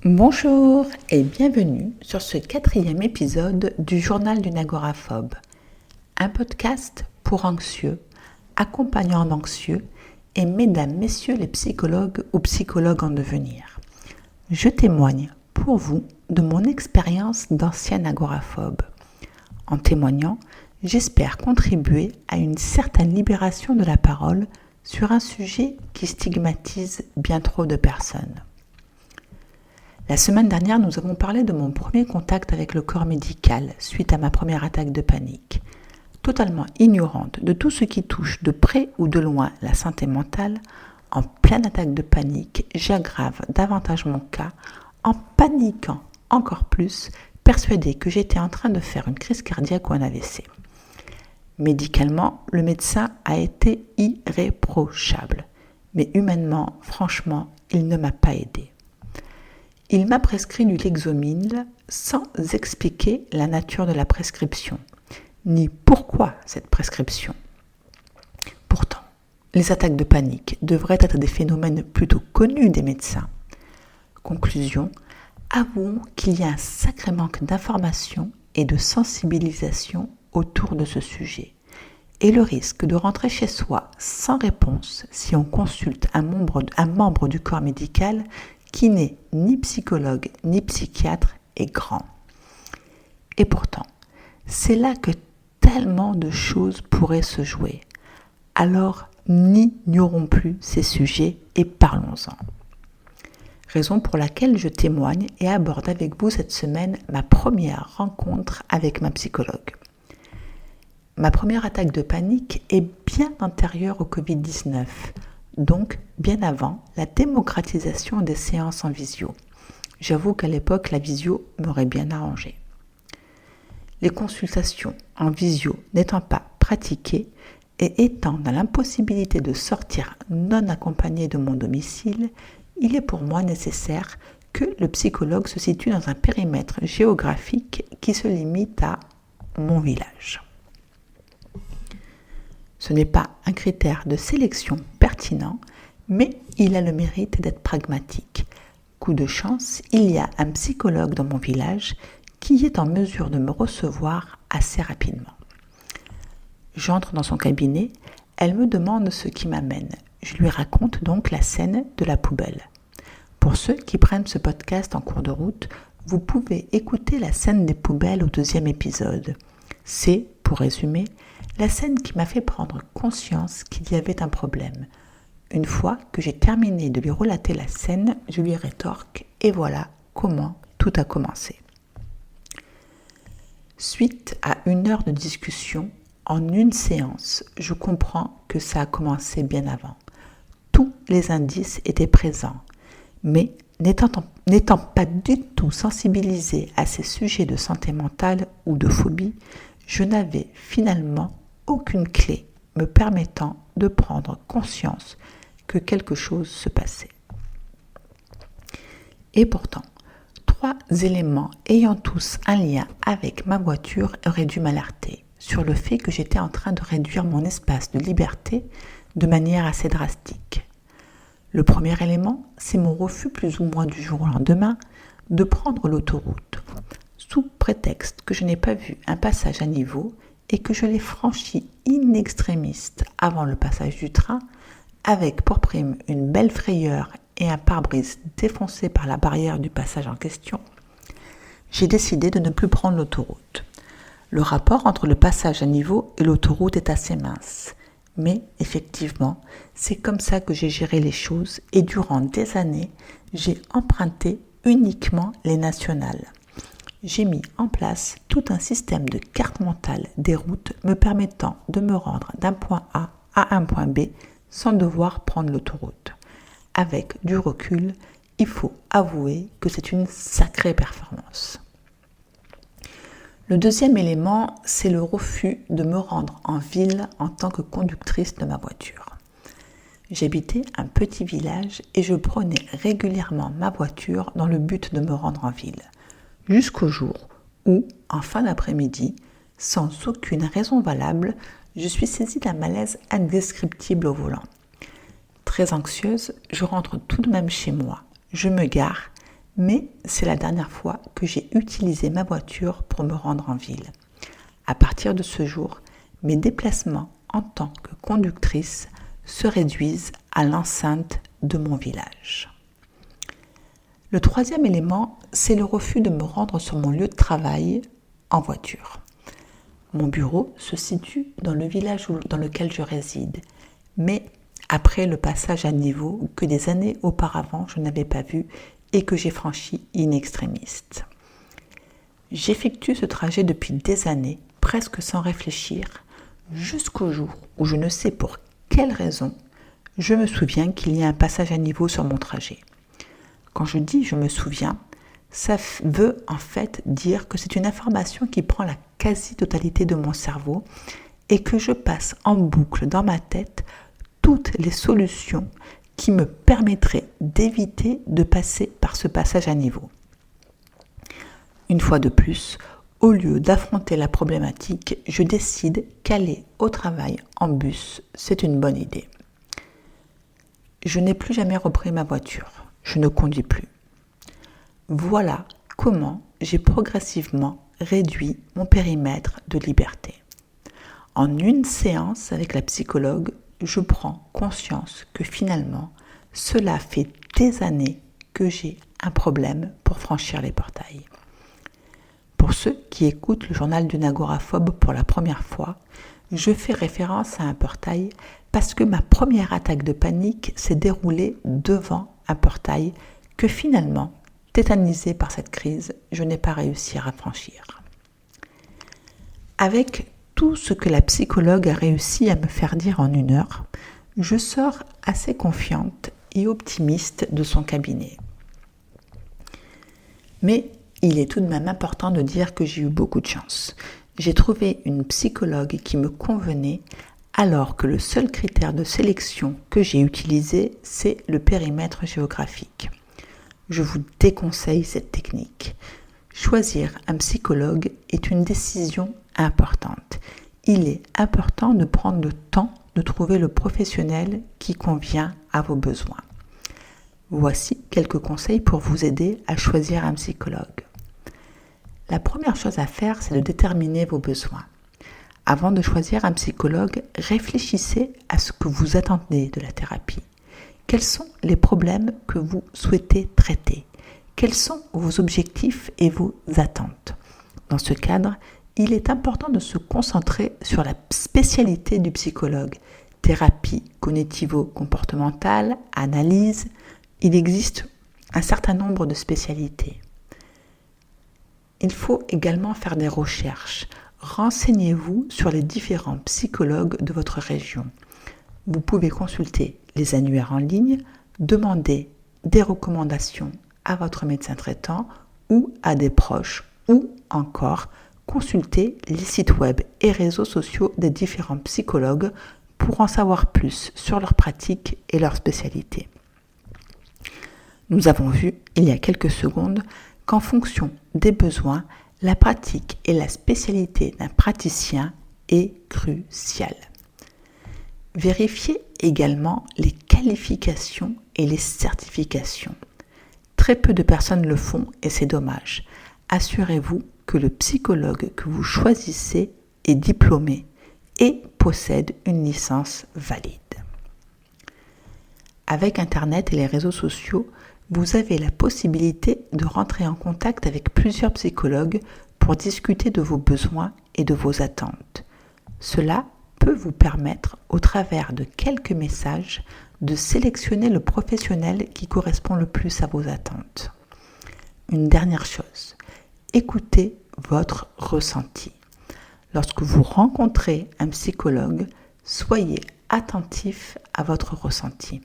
Bonjour et bienvenue sur ce 4e épisode du Journal d'une agoraphobe, un podcast pour anxieux, accompagnant d'anxieux et mesdames, messieurs les psychologues ou psychologues en devenir. Je témoigne pour vous de mon expérience d'ancienne agoraphobe. En témoignant, j'espère contribuer à une certaine libération de la parole sur un sujet qui stigmatise bien trop de personnes. La semaine dernière, nous avons parlé de mon premier contact avec le corps médical suite à ma première attaque de panique. Totalement ignorante de tout ce qui touche de près ou de loin la santé mentale, en pleine attaque de panique, j'aggrave davantage mon cas en paniquant encore plus, persuadée que j'étais en train de faire une crise cardiaque ou un AVC. Médicalement, le médecin a été irréprochable, mais humainement, franchement, il ne m'a pas aidée. Il m'a prescrit du Lexomil sans expliquer la nature de la prescription, ni pourquoi cette prescription. Pourtant, les attaques de panique devraient être des phénomènes plutôt connus des médecins. Conclusion, avouons qu'il y a un sacré manque d'information et de sensibilisation autour de ce sujet, et le risque de rentrer chez soi sans réponse si on consulte un membre du corps médical qui n'est ni psychologue ni psychiatre est grand. Et pourtant, c'est là que tellement de choses pourraient se jouer. Alors, n'ignorons plus ces sujets et parlons-en. Raison pour laquelle je témoigne et aborde avec vous cette semaine ma première rencontre avec ma psychologue. Ma première attaque de panique est bien antérieure au Covid-19, donc bien avant la démocratisation des séances en visio. J'avoue qu'à l'époque, la visio m'aurait bien arrangé. Les consultations en visio n'étant pas pratiquées et étant dans l'impossibilité de sortir non accompagnée de mon domicile, il est pour moi nécessaire que le psychologue se situe dans un périmètre géographique qui se limite à mon village. Ce n'est pas un critère de sélection pertinent, mais il a le mérite d'être pragmatique. Coup de chance, il y a un psychologue dans mon village qui est en mesure de me recevoir assez rapidement. J'entre dans son cabinet, elle me demande ce qui m'amène. Je lui raconte donc la scène de la poubelle. Pour ceux qui prennent ce podcast en cours de route, vous pouvez écouter la scène des poubelles au 2e épisode. C'est, pour résumer, la scène qui m'a fait prendre conscience qu'il y avait un problème. Une fois que j'ai terminé de lui relater la scène, je lui rétorque et voilà comment tout a commencé. Suite à 1 heure de discussion, en une séance, je comprends que ça a commencé bien avant. Tous les indices étaient présents, mais n'étant pas du tout sensibilisée à ces sujets de santé mentale ou de phobie, je n'avais finalement aucune clé me permettant de prendre conscience que quelque chose se passait. Et pourtant, 3 éléments ayant tous un lien avec ma voiture auraient dû m'alerter sur le fait que j'étais en train de réduire mon espace de liberté de manière assez drastique. Le premier élément, c'est mon refus plus ou moins du jour au lendemain de prendre l'autoroute, sous prétexte que je n'ai pas vu un passage à niveau et que je l'ai franchi in extremis avant le passage du train, avec pour prime une belle frayeur et un pare-brise défoncé par la barrière du passage en question, j'ai décidé de ne plus prendre l'autoroute. Le rapport entre le passage à niveau et l'autoroute est assez mince. Mais effectivement, c'est comme ça que j'ai géré les choses et durant des années, j'ai emprunté uniquement les nationales. J'ai mis en place tout un système de carte mentale des routes me permettant de me rendre d'un point A à un point B sans devoir prendre l'autoroute. Avec du recul, il faut avouer que c'est une sacrée performance. Le deuxième élément, c'est le refus de me rendre en ville en tant que conductrice de ma voiture. J'habitais un petit village et je prenais régulièrement ma voiture dans le but de me rendre en ville. Jusqu'au jour où, en fin d'après-midi, sans aucune raison valable, je suis saisie d'un malaise indescriptible au volant. Très anxieuse, je rentre tout de même chez moi. Je me gare mais c'est la dernière fois que j'ai utilisé ma voiture pour me rendre en ville. À partir de ce jour, mes déplacements en tant que conductrice se réduisent à l'enceinte de mon village. Le troisième élément, c'est le refus de me rendre sur mon lieu de travail en voiture. Mon bureau se situe dans le village dans lequel je réside, mais après le passage à niveau que des années auparavant je n'avais pas vu et que j'ai franchi in extremis. J'effectue ce trajet depuis des années, presque sans réfléchir, jusqu'au jour où je ne sais pour quelle raison, je me souviens qu'il y a un passage à niveau sur mon trajet. Quand je dis « je me souviens », ça veut en fait dire que c'est une information qui prend la quasi-totalité de mon cerveau et que je passe en boucle dans ma tête toutes les solutions qui me permettraient d'éviter de passer par ce passage à niveau. Une fois de plus, au lieu d'affronter la problématique, je décide qu'aller au travail en bus, c'est une bonne idée. Je n'ai plus jamais repris ma voiture. Je ne conduis plus. Voilà comment j'ai progressivement réduit mon périmètre de liberté. En une séance avec la psychologue, je prends conscience que finalement, cela fait des années que j'ai un problème pour franchir les portails. Pour ceux qui écoutent le journal d'une agoraphobe pour la première fois, je fais référence à un portail parce que ma première attaque de panique s'est déroulée devant un portail que finalement, tétanisée par cette crise, je n'ai pas réussi à franchir. Avec tout ce que la psychologue a réussi à me faire dire en 1 heure, je sors assez confiante et optimiste de son cabinet. Mais il est tout de même important de dire que j'ai eu beaucoup de chance. J'ai trouvé une psychologue qui me convenait alors que le seul critère de sélection que j'ai utilisé, c'est le périmètre géographique. Je vous déconseille cette technique. Choisir un psychologue est une décision importante. Il est important de prendre le temps de trouver le professionnel qui convient à vos besoins. Voici quelques conseils pour vous aider à choisir un psychologue. La première chose à faire, c'est de déterminer vos besoins. Avant de choisir un psychologue, réfléchissez à ce que vous attendez de la thérapie. Quels sont les problèmes que vous souhaitez traiter? Quels sont vos objectifs et vos attentes? Dans ce cadre, il est important de se concentrer sur la spécialité du psychologue. Thérapie cognitivo-comportementale, analyse, il existe un certain nombre de spécialités. Il faut également faire des recherches. Renseignez-vous sur les différents psychologues de votre région. Vous pouvez consulter les annuaires en ligne, demander des recommandations à votre médecin traitant ou à des proches ou encore consulter les sites web et réseaux sociaux des différents psychologues pour en savoir plus sur leurs pratiques et leurs spécialités. Nous avons vu il y a quelques secondes qu'en fonction des besoins, la pratique et la spécialité d'un praticien est cruciale. Vérifiez également les qualifications et les certifications. Très peu de personnes le font et c'est dommage. Assurez-vous que le psychologue que vous choisissez est diplômé et possède une licence valide. Avec Internet et les réseaux sociaux, vous avez la possibilité de rentrer en contact avec plusieurs psychologues pour discuter de vos besoins et de vos attentes. Cela peut vous permettre, au travers de quelques messages, de sélectionner le professionnel qui correspond le plus à vos attentes. Une dernière chose, écoutez votre ressenti. Lorsque vous rencontrez un psychologue, soyez attentif à votre ressenti.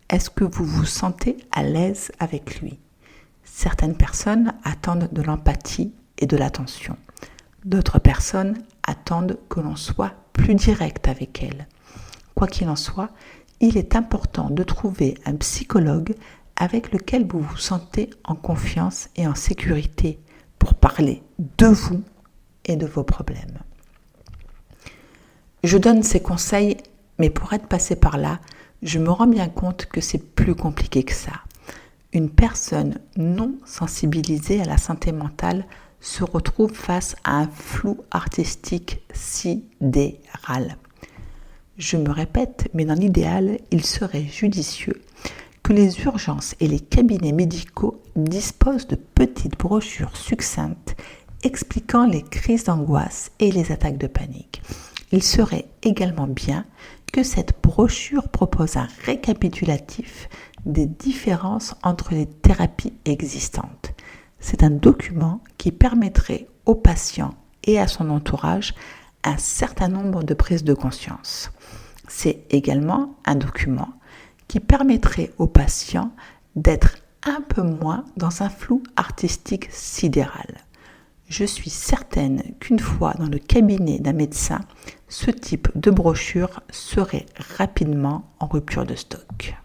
Est-ce que vous vous sentez à l'aise avec lui? Certaines personnes attendent de l'empathie et de l'attention. D'autres personnes attendent que l'on soit plus direct avec elles. Quoi qu'il en soit, il est important de trouver un psychologue avec lequel vous vous sentez en confiance et en sécurité pour parler de vous et de vos problèmes. Je donne ces conseils, mais pour être passé par là, je me rends bien compte que c'est plus compliqué que ça. une personne non sensibilisée à la santé mentale se retrouve face à un flou artistique sidéral. Je me répète, mais dans l'idéal, il serait judicieux que les urgences et les cabinets médicaux disposent de petites brochures succinctes expliquant les crises d'angoisse et les attaques de panique. Il serait également bien que cette brochure propose un récapitulatif des différences entre les thérapies existantes. C'est un document qui permettrait au patient et à son entourage un certain nombre de prises de conscience. C'est également un document qui permettrait au patient d'être un peu moins dans un flou artistique sidéral. Je suis certaine qu'une fois dans le cabinet d'un médecin, ce type de brochure serait rapidement en rupture de stock.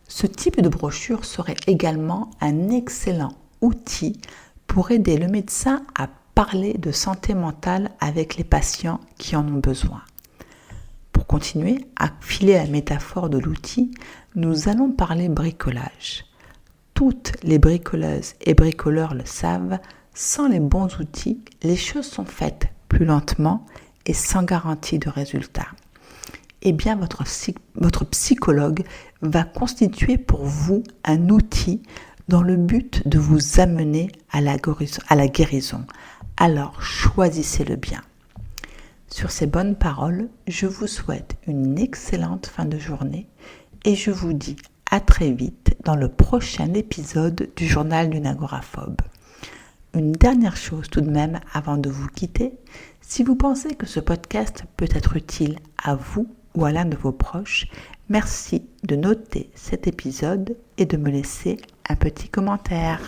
Ce type de brochure serait également un excellent outil pour aider le médecin à parler de santé mentale avec les patients qui en ont besoin. Pour continuer à filer la métaphore de l'outil, nous allons parler bricolage. Toutes les bricoleuses et bricoleurs le savent, sans les bons outils, les choses sont faites plus lentement et sans garantie de résultat. Eh bien, votre psychologue va constituer pour vous un outil dans le but de vous amener à la guérison. Alors, choisissez-le bien. Sur ces bonnes paroles, je vous souhaite une excellente fin de journée et je vous dis à très vite dans le prochain épisode du Journal d'une agoraphobe. Une dernière chose tout de même avant de vous quitter, si vous pensez que ce podcast peut être utile à vous ou à l'un de vos proches, merci de noter cet épisode et de me laisser un petit commentaire.